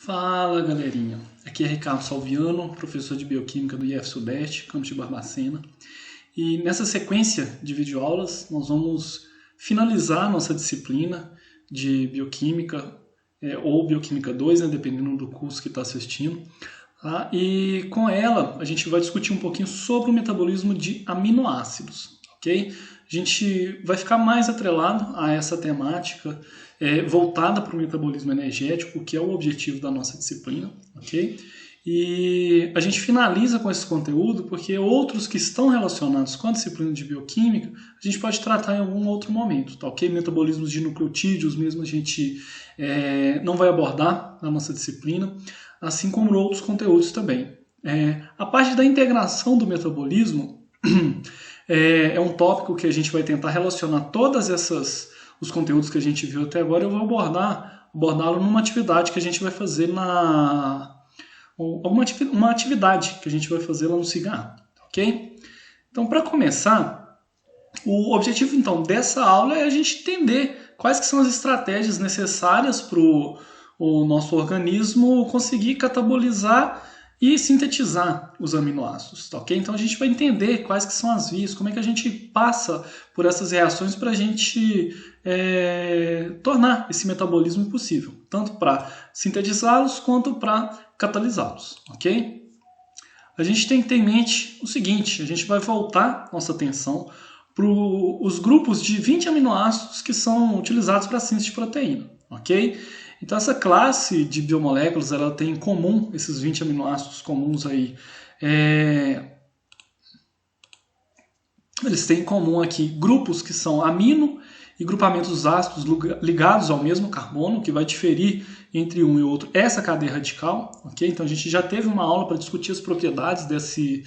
Fala galerinha, aqui é Ricardo Salviano, professor de Bioquímica do IF Sudeste, campus de Barbacena. E nessa sequência de videoaulas nós vamos finalizar nossa disciplina de Bioquímica ou Bioquímica 2, né, dependendo do curso que está assistindo. Tá? E com ela a gente vai discutir um pouquinho sobre o metabolismo de aminoácidos, ok? A gente vai ficar mais atrelado a essa temática voltada para o metabolismo energético, que é o objetivo da nossa disciplina, ok? E a gente finaliza com esse conteúdo porque outros que estão relacionados com a disciplina de bioquímica a gente pode tratar em algum outro momento, tá ok? Metabolismos de nucleotídeos mesmo a gente não vai abordar na nossa disciplina, assim como outros conteúdos também. A parte da integração do metabolismo é um tópico que a gente vai tentar relacionar todas os conteúdos que a gente viu até agora. Eu vou abordá-lo numa atividade que a gente vai fazer uma atividade que a gente vai fazer lá no Cigarro, ok? Então, para começar, o objetivo então dessa aula é a gente entender quais que são as estratégias necessárias para o nosso organismo conseguir catabolizar e sintetizar os aminoácidos, tá ok? Então a gente vai entender quais que são as vias, como é que a gente passa por essas reações para a gente tornar esse metabolismo possível, tanto para sintetizá-los quanto para catalisá-los, ok? A gente tem que ter em mente o seguinte, a gente vai voltar nossa atenção para os grupos de 20 aminoácidos que são utilizados para a síntese de proteína, ok? Então essa classe de biomoléculas ela tem em comum esses 20 aminoácidos comuns aí. Eles têm em comum aqui grupos que são amino e grupamentos ácidos ligados ao mesmo carbono, que vai diferir entre um e outro essa cadeia radical, ok? Então a gente já teve uma aula para discutir as propriedades desse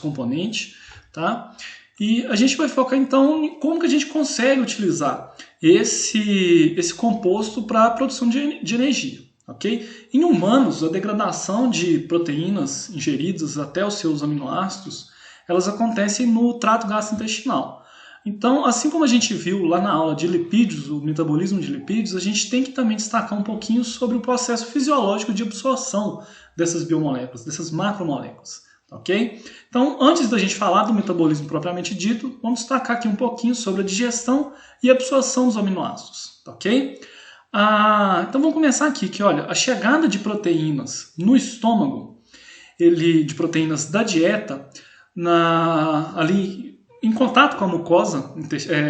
componente, tá? E a gente vai focar então em como que a gente consegue utilizar esse composto para a produção de energia, ok? Em humanos, a degradação de proteínas ingeridas até os seus aminoácidos, elas acontecem no trato gastrointestinal. Então, assim como a gente viu lá na aula de lipídios, o metabolismo de lipídios, a gente tem que também destacar um pouquinho sobre o processo fisiológico de absorção dessas biomoléculas, dessas macromoléculas. Ok? Então, antes da gente falar do metabolismo propriamente dito, vamos destacar aqui um pouquinho sobre a digestão e absorção dos aminoácidos. Ok? Então, vamos começar aqui, que olha, a chegada de proteínas no estômago, de proteínas da dieta, ali em contato com a mucosa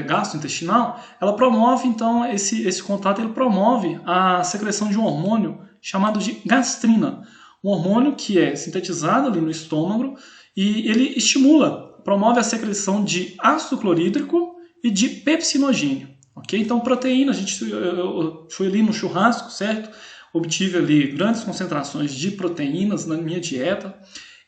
gastrointestinal, ela promove, então, esse contato ele promove a secreção de um hormônio chamado de gastrina. Um hormônio que é sintetizado ali no estômago e ele promove a secreção de ácido clorídrico e de pepsinogênio. Okay? Então, proteína, eu fui ali no churrasco, certo? Obtive ali grandes concentrações de proteínas na minha dieta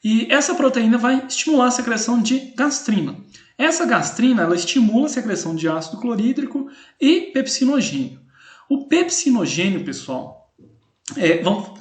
e essa proteína vai estimular a secreção de gastrina. Essa gastrina ela estimula a secreção de ácido clorídrico e pepsinogênio. O pepsinogênio, pessoal,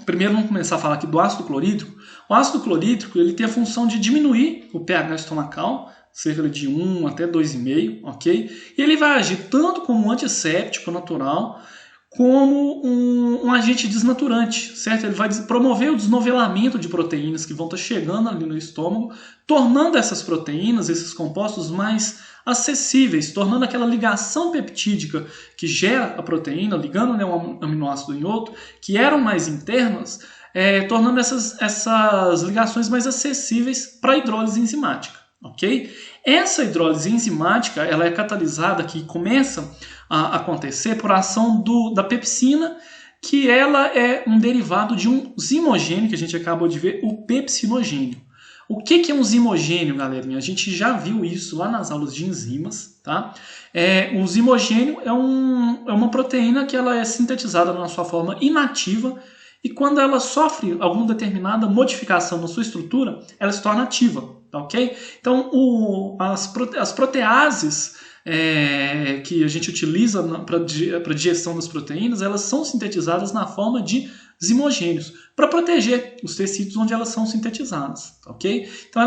primeiro vamos começar a falar aqui do ácido clorídrico. O ácido clorídrico ele tem a função de diminuir o pH estomacal, cerca de 1 até 2,5, ok? E ele vai agir tanto como um antisséptico natural, como um agente desnaturante, certo? Ele vai promover o desnovelamento de proteínas que vão estar chegando ali no estômago, tornando essas proteínas, esses compostos mais acessíveis, tornando aquela ligação peptídica que gera a proteína, ligando um aminoácido em outro, que eram mais internas, tornando essas ligações mais acessíveis para a hidrólise enzimática, ok? Essa hidrólise enzimática ela é catalisada, que começa a acontecer por ação da pepsina, que ela é um derivado de um zimogênio, que a gente acabou de ver, o pepsinogênio. O que é um zimogênio, galerinha? A gente já viu isso lá nas aulas de enzimas, tá? O zimogênio é uma proteína que ela é sintetizada na sua forma inativa e quando ela sofre alguma determinada modificação na sua estrutura, ela se torna ativa, tá ok? Então, as proteases que a gente utiliza para digestão das proteínas, elas são sintetizadas na forma de zimogênios, para proteger os tecidos onde elas são sintetizadas, ok? Então,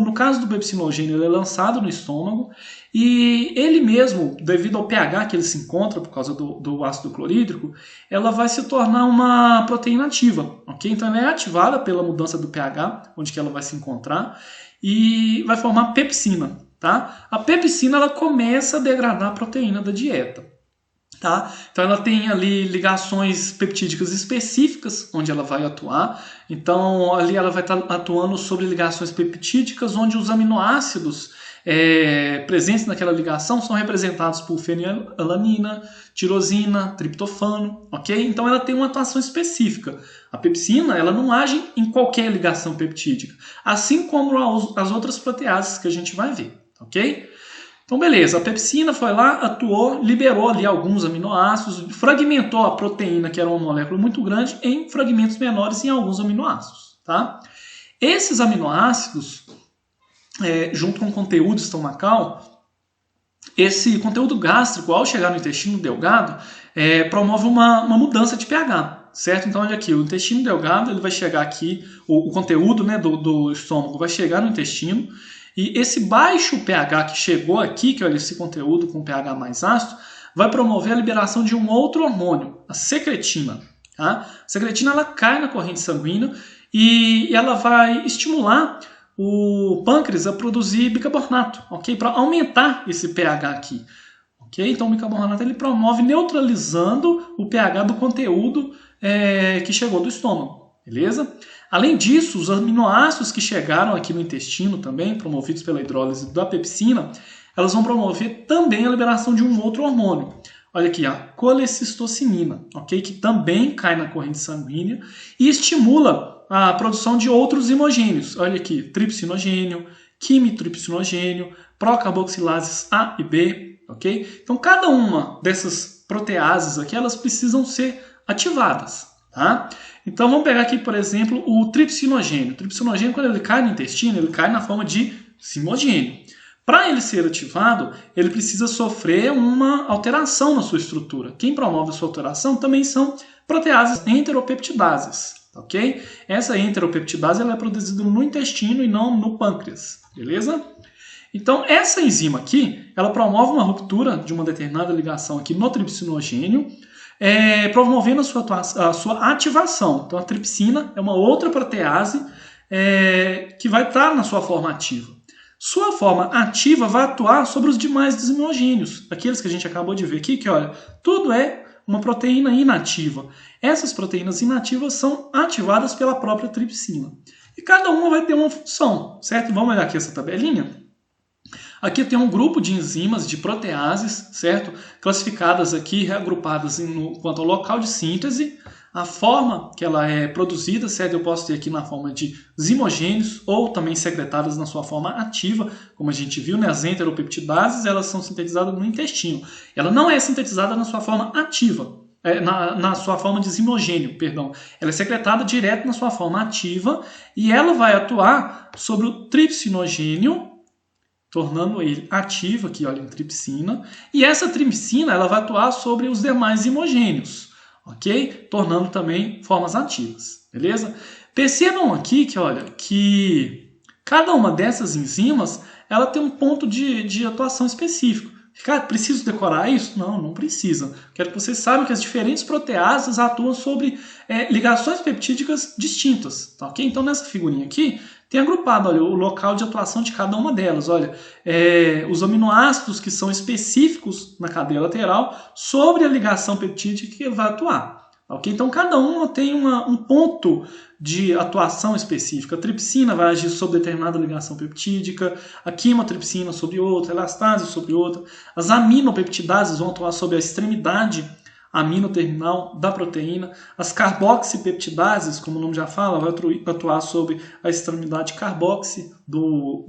no caso do pepsinogênio, ele é lançado no estômago e ele mesmo, devido ao pH que ele se encontra por causa do ácido clorídrico, ela vai se tornar uma proteína ativa, ok? Então ela é ativada pela mudança do pH, onde que ela vai se encontrar, e vai formar pepsina, tá? A pepsina ela começa a degradar a proteína da dieta. Tá? Então ela tem ali ligações peptídicas específicas onde ela vai atuar. Então ali ela vai estar atuando sobre ligações peptídicas onde os aminoácidos presentes naquela ligação são representados por fenilalanina, tirosina, triptofano, ok? Então ela tem uma atuação específica. A pepsina ela não age em qualquer ligação peptídica, assim como as outras proteases que a gente vai ver, ok? Então, beleza, a pepsina foi lá, atuou, liberou ali alguns aminoácidos, fragmentou a proteína, que era uma molécula muito grande, em fragmentos menores em alguns aminoácidos. Tá? Esses aminoácidos, junto com o conteúdo estomacal, esse conteúdo gástrico, ao chegar no intestino delgado, promove uma mudança de pH. Certo? Então, olha aqui, o intestino delgado ele vai chegar aqui, o conteúdo, né, do estômago vai chegar no intestino, e esse baixo pH que chegou aqui, que olha esse conteúdo com pH mais ácido, vai promover a liberação de um outro hormônio, a secretina. Tá? A secretina ela cai na corrente sanguínea e ela vai estimular o pâncreas a produzir bicarbonato, ok? Para aumentar esse pH aqui. Okay? Então o bicarbonato ele promove neutralizando o pH do conteúdo que chegou do estômago. Beleza? Além disso, os aminoácidos que chegaram aqui no intestino também, promovidos pela hidrólise da pepsina, elas vão promover também a liberação de um outro hormônio. Olha aqui, a colecistocinina, ok? Que também cai na corrente sanguínea e estimula a produção de outros imogênios. Olha aqui, tripsinogênio, quimitripsinogênio, procarboxilases A e B, ok? Então, cada uma dessas proteases aqui, elas precisam ser ativadas, tá? Então vamos pegar aqui, por exemplo, o tripsinogênio. O tripsinogênio, quando ele cai no intestino, ele cai na forma de simogênio. Para ele ser ativado, ele precisa sofrer uma alteração na sua estrutura. Quem promove a sua alteração também são proteases enteropeptidases, ok? Essa enteropeptidase ela é produzida no intestino e não no pâncreas, beleza? Então essa enzima aqui, ela promove uma ruptura de uma determinada ligação aqui no tripsinogênio, promovendo a sua ativação. Então a tripsina é uma outra protease que vai estar na sua forma ativa. Sua forma ativa vai atuar sobre os demais desimogênios, aqueles que a gente acabou de ver aqui, que olha, tudo é uma proteína inativa. Essas proteínas inativas são ativadas pela própria tripsina. E cada uma vai ter uma função, certo? Vamos olhar aqui essa tabelinha. Aqui tem um grupo de enzimas, de proteases, certo? Classificadas aqui, reagrupadas quanto ao local de síntese, a forma que ela é produzida, certo? Eu posso ter aqui na forma de zimogênios ou também secretadas na sua forma ativa, como a gente viu, né? As enteropeptidases, elas são sintetizadas no intestino. Ela não é sintetizada na sua forma ativa, na sua forma de zimogênio, perdão. Ela é secretada direto na sua forma ativa e ela vai atuar sobre o tripsinogênio, tornando ele ativo aqui, olha, em tripsina. E essa tripsina ela vai atuar sobre os demais imogênios, ok? Tornando também formas ativas, beleza? Percebam aqui que, olha, que cada uma dessas enzimas ela tem um ponto de atuação específico. Cara, preciso decorar isso? Não, não precisa. Quero que vocês saibam que as diferentes proteases atuam sobre ligações peptídicas distintas, tá, ok? Então, nessa figurinha aqui, tem agrupado, olha, o local de atuação de cada uma delas. Olha, os aminoácidos que são específicos na cadeia lateral sobre a ligação peptídica que vai atuar. Okay? Então, cada uma tem um ponto de atuação específica. A tripsina vai agir sobre determinada ligação peptídica, a quimotripsina sobre outra, a elastase sobre outra. As aminopeptidases vão atuar sobre a extremidade aminoterminal da proteína. As carboxipeptidases, como o nome já fala, vai atuar sobre a extremidade carboxi do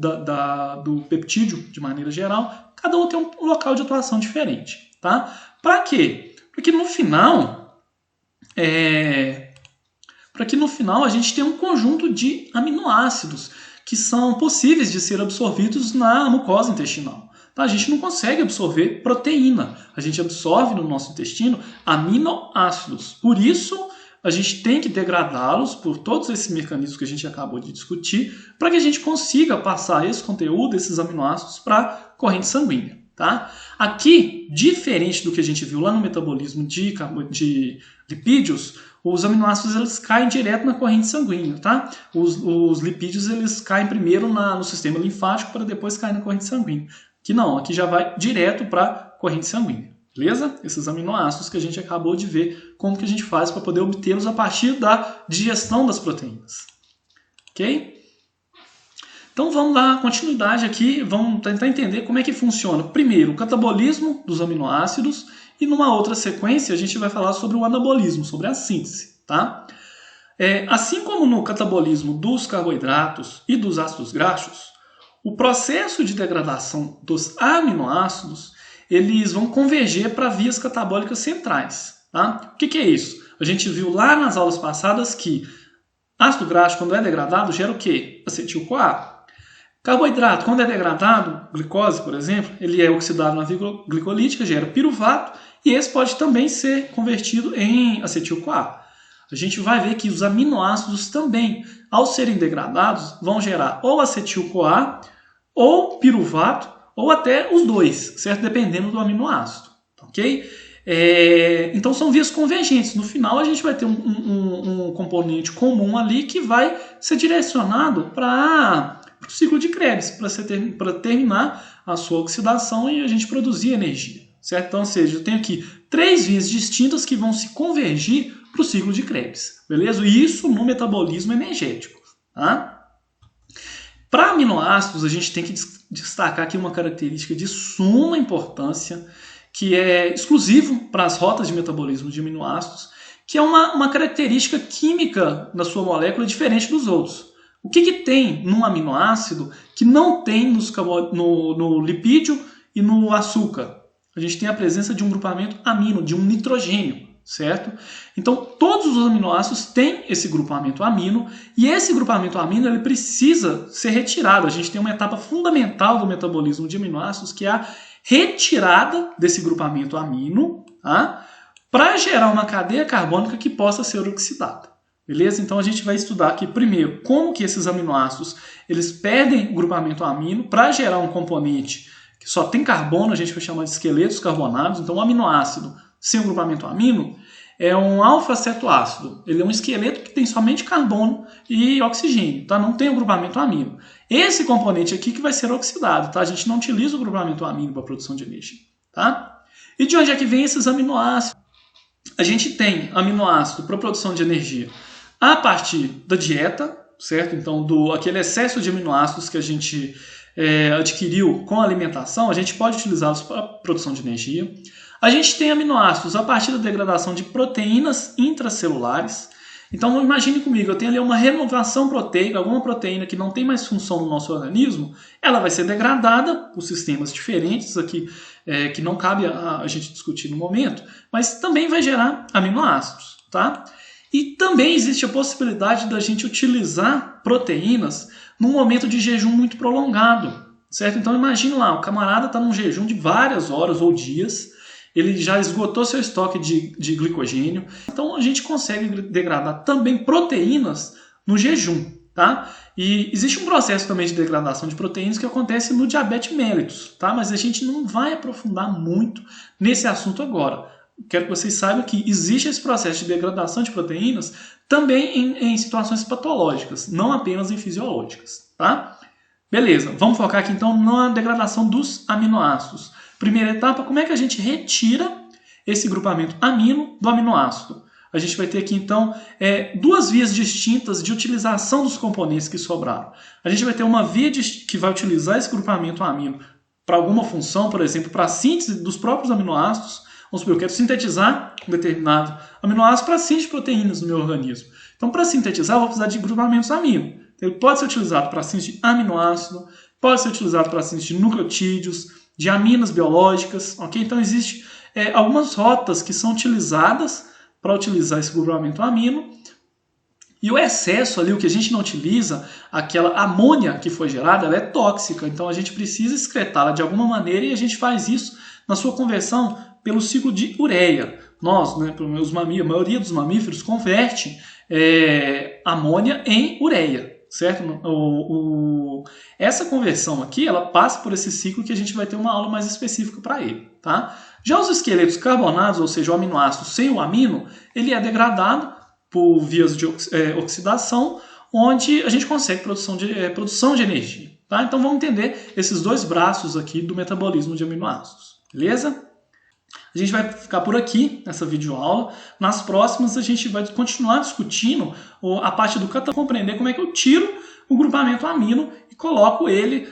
peptídeo, de maneira geral. Cada um tem um local de atuação diferente. Tá? Para quê? Porque no final a gente tem um conjunto de aminoácidos que são possíveis de ser absorvidos na mucosa intestinal. Tá? A gente não consegue absorver proteína, a gente absorve no nosso intestino aminoácidos. Por isso, a gente tem que degradá-los por todos esses mecanismos que a gente acabou de discutir, para que a gente consiga passar esse conteúdo, esses aminoácidos, para a corrente sanguínea. Tá? Aqui, diferente do que a gente viu lá no metabolismo de lipídios, os aminoácidos eles caem direto na corrente sanguínea, tá? Os lipídios eles caem primeiro no sistema linfático para depois cair na corrente sanguínea. Aqui não, aqui já vai direto para a corrente sanguínea, beleza? Esses aminoácidos que a gente acabou de ver como que a gente faz para poder obtê-los a partir da digestão das proteínas, ok? Então vamos dar continuidade aqui, vamos tentar entender como é que funciona. Primeiro, o catabolismo dos aminoácidos e numa outra sequência a gente vai falar sobre o anabolismo, sobre a síntese, tá? Assim como no catabolismo dos carboidratos e dos ácidos graxos, o processo de degradação dos aminoácidos eles vão converger para vias catabólicas centrais, tá? O que é isso? A gente viu lá nas aulas passadas que ácido graxo, quando é degradado, gera o quê? Acetil-CoA. Carboidrato, quando é degradado, glicose, por exemplo, ele é oxidado na via glicolítica, gera piruvato, e esse pode também ser convertido em acetil-CoA. A gente vai ver que os aminoácidos também, ao serem degradados, vão gerar ou acetil-CoA, ou piruvato, ou até os dois, certo? Dependendo do aminoácido, ok? Então são vias convergentes. No final a gente vai ter um componente comum ali que vai ser direcionado para o ciclo de Krebs, para terminar a sua oxidação e a gente produzir energia, certo? Então, ou seja, eu tenho aqui 3 vias distintas que vão se convergir para o ciclo de Krebs, beleza? E isso no metabolismo energético, tá? Para aminoácidos, a gente tem que destacar aqui uma característica de suma importância, que é exclusivo para as rotas de metabolismo de aminoácidos, que é uma característica química da sua molécula diferente dos outros. O que tem num aminoácido que não tem no lipídio e no açúcar? A gente tem a presença de um grupamento amino, de um nitrogênio, certo? Então, todos os aminoácidos têm esse grupamento amino e esse grupamento amino ele precisa ser retirado. A gente tem uma etapa fundamental do metabolismo de aminoácidos que é a retirada desse grupamento amino, tá? Para gerar uma cadeia carbônica que possa ser oxidada. Beleza? Então a gente vai estudar aqui primeiro como que esses aminoácidos eles perdem grupamento amino para gerar um componente que só tem carbono, a gente vai chamar de esqueletos carbonados. Então o aminoácido sem o grupamento amino é um alfa-cetoácido. Ele é um esqueleto que tem somente carbono e oxigênio, tá? Não tem o grupamento amino. Esse componente aqui que vai ser oxidado, tá? A gente não utiliza o grupamento amino para a produção de energia, tá? E de onde é que vem esses aminoácidos? A gente tem aminoácido para produção de energia a partir da dieta, certo? Então, aquele excesso de aminoácidos que a gente adquiriu com a alimentação, a gente pode utilizá-los para a produção de energia. A gente tem aminoácidos a partir da degradação de proteínas intracelulares. Então, imagine comigo, eu tenho ali uma renovação proteica, alguma proteína que não tem mais função no nosso organismo, ela vai ser degradada por sistemas diferentes aqui, que não cabe a gente discutir no momento, mas também vai gerar aminoácidos, tá? E também existe a possibilidade da gente utilizar proteínas num momento de jejum muito prolongado, certo? Então imagine lá, o camarada está num jejum de várias horas ou dias, ele já esgotou seu estoque de glicogênio, então a gente consegue degradar também proteínas no jejum, tá? E existe um processo também de degradação de proteínas que acontece no diabetes mellitus, tá? Mas a gente não vai aprofundar muito nesse assunto agora. Quero que vocês saibam que existe esse processo de degradação de proteínas também em situações patológicas, não apenas em fisiológicas, tá? Beleza, vamos focar aqui então na degradação dos aminoácidos. Primeira etapa, como é que a gente retira esse grupamento amino do aminoácido? A gente vai ter aqui então 2 vias distintas de utilização dos componentes que sobraram. A gente vai ter uma via que vai utilizar esse grupamento amino para alguma função, por exemplo, para a síntese dos próprios aminoácidos. Vamos supor, eu quero sintetizar um determinado aminoácido para síntese de proteínas no meu organismo. Então, para sintetizar, eu vou precisar de grupamentos amino. Ele pode ser utilizado para síntese de aminoácido, pode ser utilizado para síntese de nucleotídeos, de aminas biológicas, ok? Então, existem algumas rotas que são utilizadas para utilizar esse grupamento amino. E o excesso ali, o que a gente não utiliza, aquela amônia que foi gerada, ela é tóxica. Então, a gente precisa excretá-la de alguma maneira e a gente faz isso na sua conversão pelo ciclo de ureia. Nós, né, a maioria dos mamíferos converte amônia em ureia, certo? Essa conversão aqui, ela passa por esse ciclo que a gente vai ter uma aula mais específica para ele, tá? Já os esqueletos carbonados, ou seja, o aminoácido sem o amino, ele é degradado por vias de oxidação, onde a gente consegue produção de energia. Tá? Então vamos entender esses dois braços aqui do metabolismo de aminoácidos. Beleza? A gente vai ficar por aqui nessa videoaula. Nas próximas a gente vai continuar discutindo a parte do catabolismo, compreender como é que eu tiro o grupamento amino e coloco ele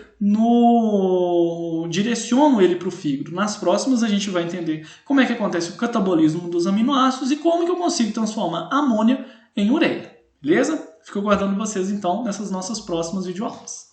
direciono ele para o fígado. Nas próximas a gente vai entender como é que acontece o catabolismo dos aminoácidos e como que eu consigo transformar amônia em ureia. Beleza? Fico aguardando vocês então nessas nossas próximas videoaulas.